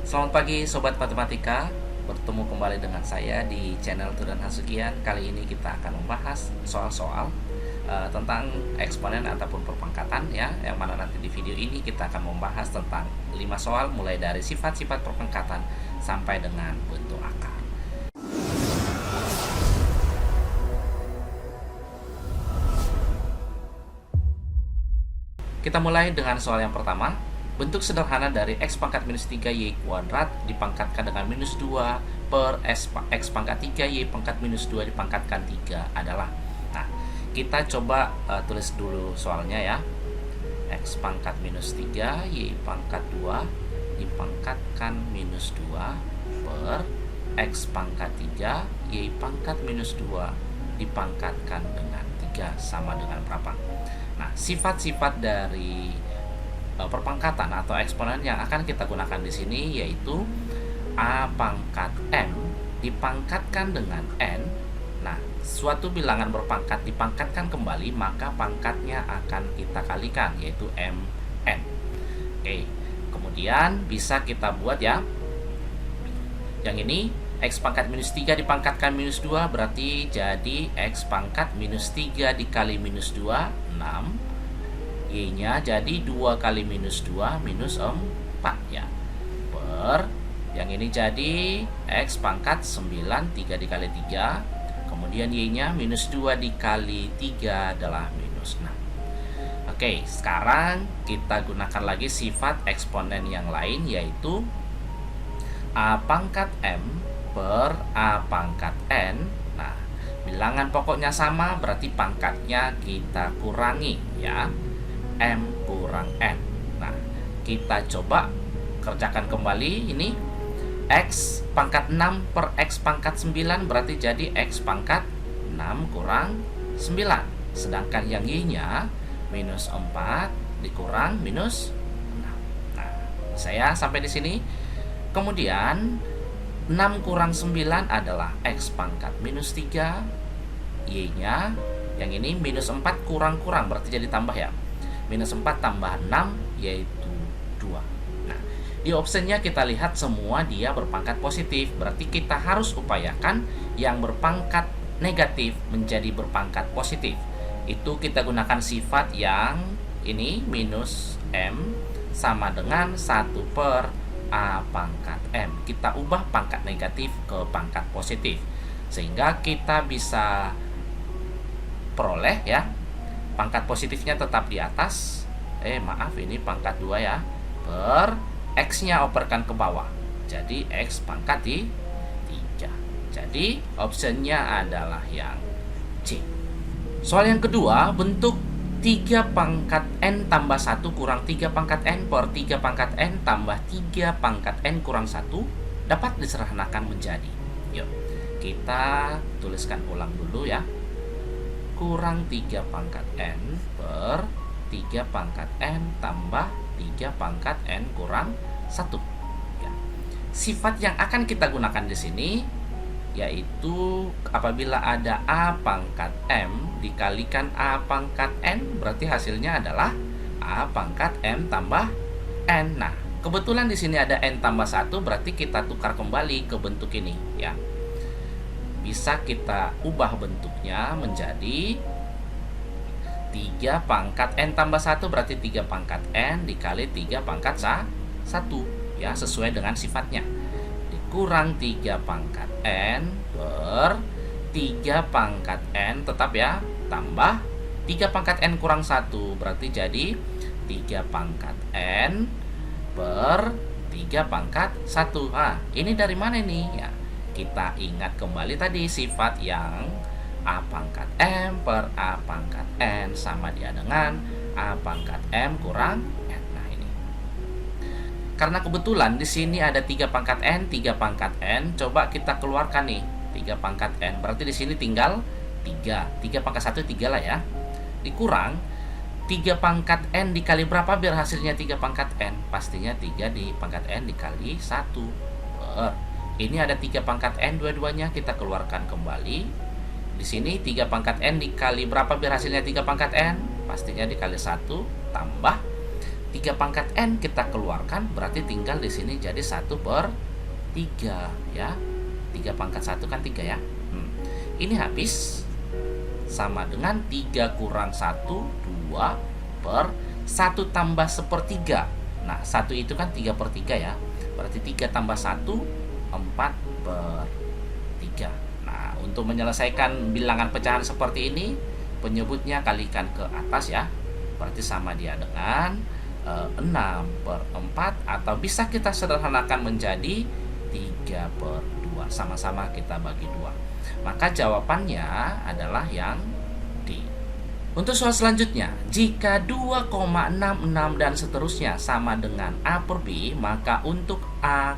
Selamat pagi Sobat Matematika. Bertemu kembali dengan saya di channel Tudan Hasukian. Kali ini kita akan membahas soal-soal tentang eksponen ataupun perpangkatan ya. Yang mana nanti di video ini kita akan membahas tentang 5 soal mulai dari sifat-sifat perpangkatan sampai dengan bentuk akar. Kita mulai dengan soal yang pertama. Bentuk sederhana dari x pangkat minus 3y kuadrat dipangkatkan dengan minus 2 per x pangkat 3y pangkat minus 2 dipangkatkan 3 adalah. Nah, kita coba tulis dulu soalnya ya. X pangkat minus 3 y pangkat 2 dipangkatkan minus 2 per x pangkat 3 y pangkat minus 2 dipangkatkan dengan 3 sama dengan berapa? Nah, sifat-sifat dari perpangkatan atau eksponen yang akan kita gunakan di sini yaitu a pangkat m dipangkatkan dengan n. Nah, suatu bilangan berpangkat dipangkatkan kembali, maka pangkatnya akan kita kalikan yaitu mn. Oke, kemudian bisa kita buat ya. Yang ini x pangkat minus 3 dipangkatkan minus 2 berarti jadi x pangkat minus 3 dikali minus 2 6. Y-nya jadi 2 kali minus 2 minus 4 ya. Per yang ini jadi X pangkat 9 3 dikali 3. Kemudian Y-nya minus 2 dikali 3 adalah minus 6. Oke, sekarang kita gunakan lagi sifat eksponen yang lain yaitu A pangkat M per A pangkat N. Nah, bilangan pokoknya sama berarti pangkatnya kita kurangi ya. M kurang N. Nah, kita coba kerjakan kembali ini. X pangkat 6 per X pangkat 9 berarti jadi X pangkat 6 kurang 9. Sedangkan yang Y-nya minus 4 dikurang minus 6. Nah, saya sampai di sini. Kemudian 6 kurang 9 adalah X pangkat minus 3. Y-nya yang ini minus 4 kurang-kurang berarti jadi tambah ya. Minus 4 tambah 6 yaitu 2. Nah, di optionnya kita lihat semua dia berpangkat positif. Berarti kita harus upayakan yang berpangkat negatif menjadi berpangkat positif. Itu kita gunakan sifat yang ini minus M sama dengan 1 per A pangkat M. Kita ubah pangkat negatif ke pangkat positif. Sehingga kita bisa peroleh ya. Pangkat positifnya tetap di atas. Maaf ini pangkat 2 ya. Per X-nya operkan ke bawah. Jadi X pangkat di 3. Jadi optionnya adalah yang C. Soal yang kedua, bentuk 3 pangkat N tambah 1 kurang 3 pangkat N per 3 pangkat N tambah 3 pangkat N kurang 1 dapat disederhanakan menjadi. Yuk, kita tuliskan ulang dulu ya. Kurang 3 pangkat N per 3 pangkat N tambah 3 pangkat N kurang 1 ya. Sifat yang akan kita gunakan di sini yaitu apabila ada A pangkat M dikalikan A pangkat N berarti hasilnya adalah A pangkat M tambah N. Nah, kebetulan di sini ada N tambah 1 berarti kita tukar kembali ke bentuk ini ya. Bisa kita ubah bentuknya menjadi 3 pangkat N tambah 1 berarti 3 pangkat N dikali 3 pangkat 1 ya, sesuai dengan sifatnya. Dikurang 3 pangkat N per 3 pangkat N tetap ya, tambah 3 pangkat N kurang 1 berarti jadi 3 pangkat N per 3 pangkat 1. Nah, ini dari mana nih ya? Kita ingat kembali tadi sifat yang A pangkat M per A pangkat N sama dia dengan A pangkat M kurang N. Nah, ini. Karena kebetulan di sini ada 3 pangkat N, 3 pangkat N, coba kita keluarkan nih 3 pangkat N. Berarti di sini tinggal 3. 3 pangkat 1 3 lah ya. Dikurang 3 pangkat N dikali berapa biar hasilnya 3 pangkat N? Pastinya 3 di pangkat N dikali 1 per. Ini ada 3 pangkat N dua-duanya, kita keluarkan kembali. Di sini 3 pangkat N dikali berapa biar hasilnya 3 pangkat N? Pastinya dikali 1 tambah 3 pangkat N kita keluarkan, berarti tinggal di sini jadi 1/3 ya. 3 pangkat 1 kan 3 ya. Ini habis sama dengan 3 kurang 1, 2 per 1 tambah 1/3. Nah, 1 itu kan 3/3 ya. Berarti 3 tambah 1, 4/3. Nah, untuk menyelesaikan bilangan pecahan seperti ini, penyebutnya kalikan ke atas ya. Berarti sama dia dengan 6/4, atau bisa kita sederhanakan menjadi 3/2. Sama-sama kita bagi 2. Maka jawabannya adalah yang D. Untuk soal selanjutnya, jika 2,66 dan seterusnya sama dengan A per B, maka untuk A,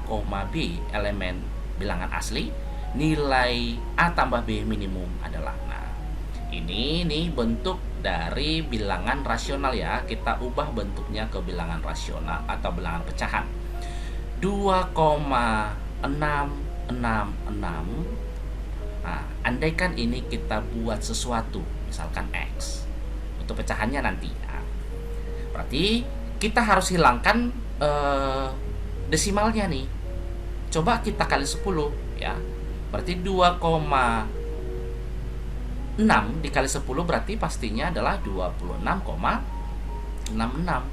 B elemen bilangan asli, nilai A tambah B minimum adalah. Nah, ini nih bentuk dari bilangan rasional ya. Kita ubah bentuknya ke bilangan rasional atau bilangan pecahan. 2,666. Nah, andaikan ini kita buat sesuatu, misalkan X, untuk pecahannya nanti ya. Berarti kita harus hilangkan desimalnya nih. Coba kita kali 10 ya. Berarti 2,6 dikali 10 berarti pastinya adalah 26,66.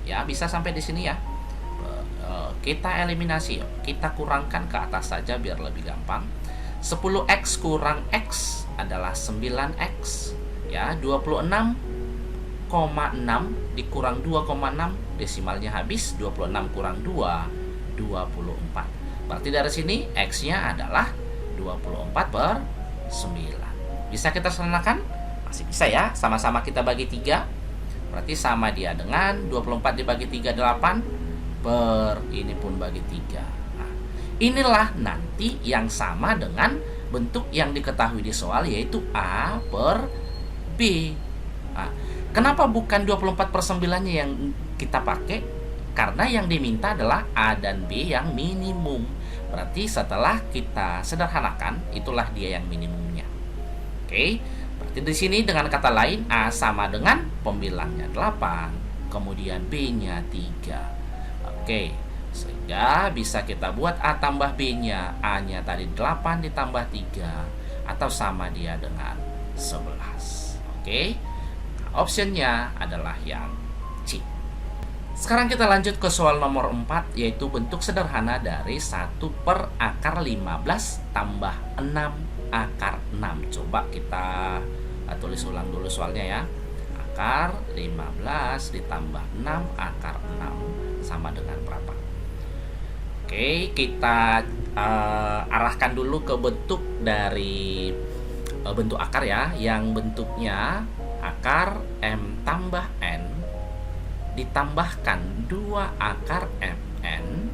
Ya, bisa sampai di sini ya. Kita eliminasi, kita kurangkan ke atas saja biar lebih gampang. 10x kurang x adalah 9x ya. 26,6 dikurang 2,6, desimalnya habis. 26 kurang 2, 24. Berarti dari sini x-nya adalah 24/9. Bisa kita sederhanakan? Masih bisa ya. Sama-sama kita bagi 3. Berarti sama dia dengan 24 dibagi 3, 8, per ini pun bagi 3. Nah, inilah nanti yang sama dengan bentuk yang diketahui di soal, yaitu A per B. Nah, kenapa bukan 24/9-nya yang kita pakai? Karena yang diminta adalah A dan B yang minimum. Berarti setelah kita sederhanakan, itulah dia yang minimumnya. Oke, berarti di sini dengan kata lain A sama dengan pembilangnya 8, kemudian B-nya 3. Oke, sehingga bisa kita buat A tambah B-nya, A-nya tadi 8 ditambah 3, atau sama dia dengan 11. Oke, nah, optionnya adalah yang C. Sekarang kita lanjut ke soal nomor 4, yaitu bentuk sederhana dari 1/15 tambah 6/6. Coba kita tulis ulang dulu soalnya ya. Akar 15 ditambah 6/6 sama dengan berapa? Oke, kita arahkan dulu ke bentuk dari bentuk akar ya, yang bentuknya akar M tambah N ditambahkan 2 akar MN.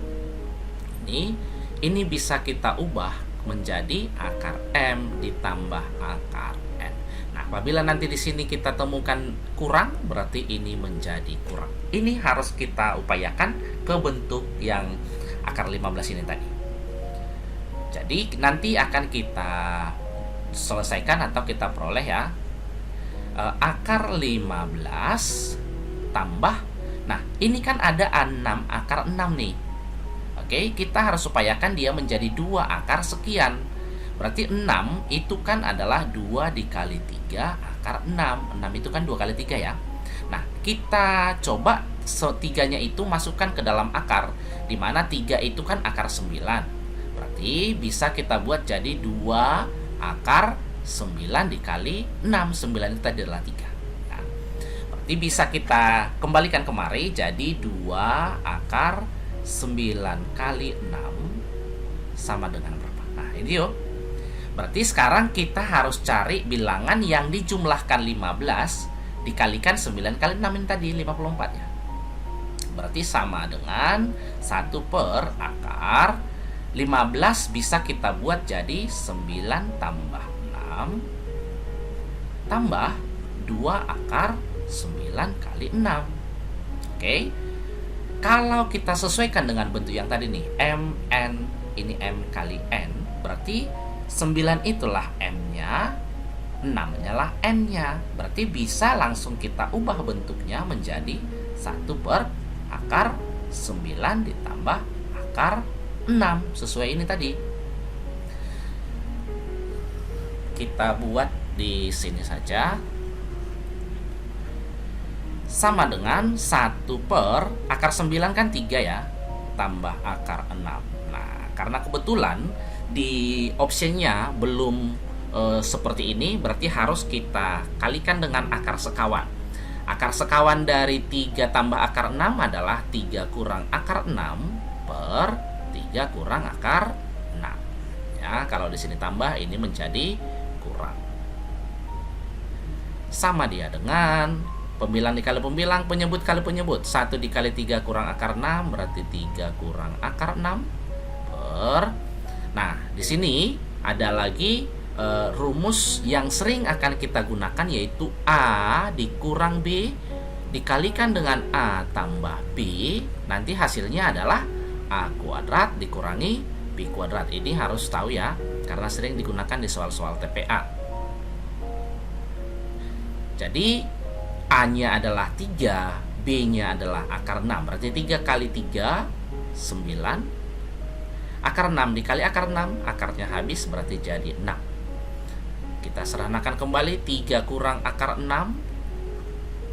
Ini bisa kita ubah menjadi akar M ditambah akar N. Nah, apabila nanti di sini kita temukan kurang, berarti ini menjadi kurang. Ini harus kita upayakan ke bentuk yang akar 15 ini tadi. Jadi nanti akan kita selesaikan atau kita peroleh ya. Akar 15 tambah, nah ini kan ada 6 akar 6 nih. Oke, kita harus upayakan dia menjadi 2 akar sekian. Berarti 6 itu kan adalah 2 dikali 3 akar 6. 6 itu kan 2 kali 3 ya. Nah, kita coba 3-nya itu masukkan ke dalam akar, dimana 3 itu kan akar 9. Berarti bisa kita buat jadi 2 akar 9 dikali 6. 9 itu tadi adalah 3. Nah, berarti bisa kita kembalikan kemari jadi 2 akar 9 kali 6 sama dengan berapa? Nah, ini yuk. Berarti sekarang kita harus cari bilangan yang dijumlahkan 15 dikalikan 9 kali 6 ini tadi, 54 ya. Berarti sama dengan 1 per akar 15 bisa kita buat jadi 9 tambah 6 tambah 2 akar 9 kali 6. Oke. Kalau kita sesuaikan dengan bentuk yang tadi nih, M, N, ini M kali N, berarti 9 itulah M-nya, 6-nya lah N-nya. Berarti bisa langsung kita ubah bentuknya menjadi 1 per akar 9 ditambah akar 6. Sesuai ini tadi. Kita buat di sini saja. Sama dengan 1 per akar 9 kan 3 ya, tambah akar 6. Nah, karena kebetulan di optionnya belum seperti ini, berarti harus kita kalikan dengan akar sekawan. Akar sekawan dari 3 tambah akar 6 adalah 3 kurang akar 6 per 3 kurang akar 6. Ya, kalau di sini tambah, ini menjadi kurang. Sama dia dengan pembilang dikali pembilang, penyebut kali penyebut. 1 dikali 3 kurang akar 6 berarti 3 kurang akar 6 per. Nah, di sini ada lagi rumus yang sering akan kita gunakan, yaitu A dikurang B dikalikan dengan A tambah B. Nanti hasilnya adalah A kuadrat dikurangi B kuadrat. Ini harus tahu ya, karena sering digunakan di soal-soal TPA. Jadi A-nya adalah 3, B-nya adalah akar 6. Berarti 3 kali 3, 9. Akar 6 dikali akar 6, akarnya habis berarti jadi 6. Kita sederhanakan kembali, 3 kurang akar 6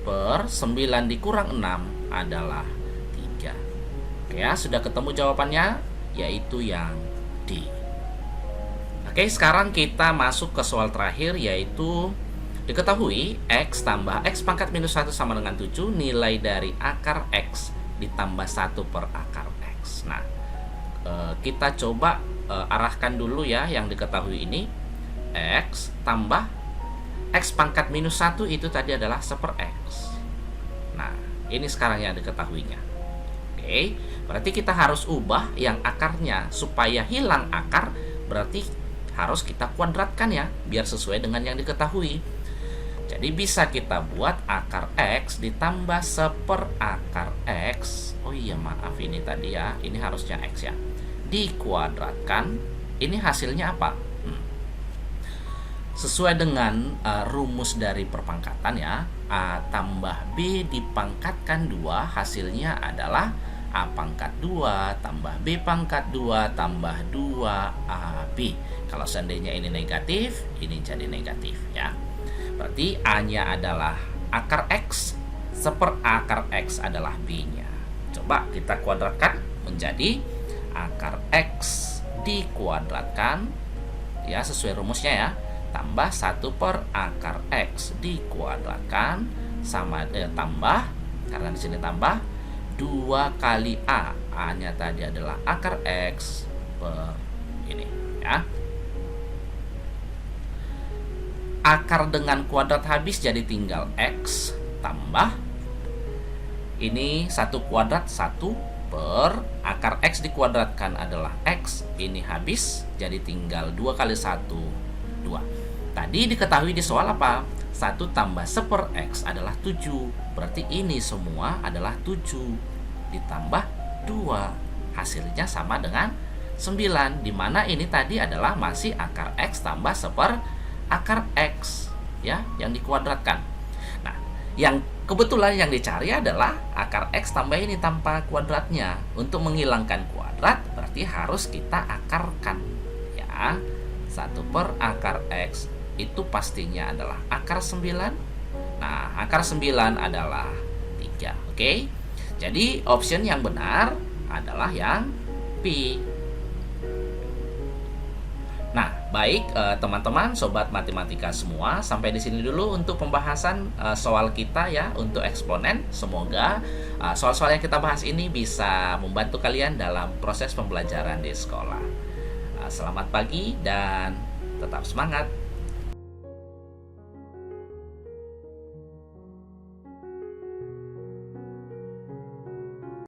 per 9 dikurang 6 adalah 3. Oke ya, sudah ketemu jawabannya, yaitu yang D. Oke, sekarang kita masuk ke soal terakhir, yaitu diketahui X tambah X pangkat minus 1 sama dengan 7, nilai dari akar X ditambah 1 per akar X. Nah, kita coba arahkan dulu ya yang diketahui ini. X tambah X pangkat minus 1 itu tadi adalah 1 per X. Nah, ini sekarang yang diketahuinya. Oke, berarti kita harus ubah yang akarnya. Supaya hilang akar, berarti harus kita kuadratkan ya, biar sesuai dengan yang diketahui. Jadi bisa kita buat akar X ditambah 1 per akar X. Oh iya, maaf ini tadi ya, ini harusnya X ya, dikuadratkan. Ini hasilnya apa? Sesuai dengan rumus dari perpangkatan ya, A tambah B dipangkatkan 2, hasilnya adalah A pangkat 2 tambah B pangkat 2 tambah 2AB. Kalau seandainya ini negatif, ini jadi negatif ya. Berarti A-nya adalah akar X, 1 per akar X adalah B-nya. Coba kita kuadratkan menjadi akar X dikuadratkan ya, sesuai rumusnya ya, tambah 1 per akar X dikuadratkan sama tambah, karena di sini tambah 2 kali A. A-nya tadi adalah akar X per ini ya. Akar dengan kuadrat habis, jadi tinggal X tambah ini 1 kuadrat 1 per akar X dikuadratkan adalah X, ini habis jadi tinggal 2 kali 1 2. Tadi diketahui di soal apa? 1 tambah 1 per X adalah 7. Berarti ini semua adalah 7 ditambah 2. Hasilnya sama dengan 9, dimana ini tadi adalah masih akar X tambah 1 per akar X ya, yang dikuadratkan. Nah, yang kebetulan yang dicari adalah akar X tambah ini tanpa kuadratnya. Untuk menghilangkan kuadrat berarti harus kita akarkan ya. 1 per akar X itu pastinya adalah akar 9. Nah, akar 9 adalah 3. Oke. Jadi option yang benar adalah yang P. Nah, baik teman-teman, sobat matematika semua, sampai di sini dulu untuk pembahasan soal kita ya untuk eksponen. Semoga soal-soal yang kita bahas ini bisa membantu kalian dalam proses pembelajaran di sekolah. Selamat pagi dan tetap semangat.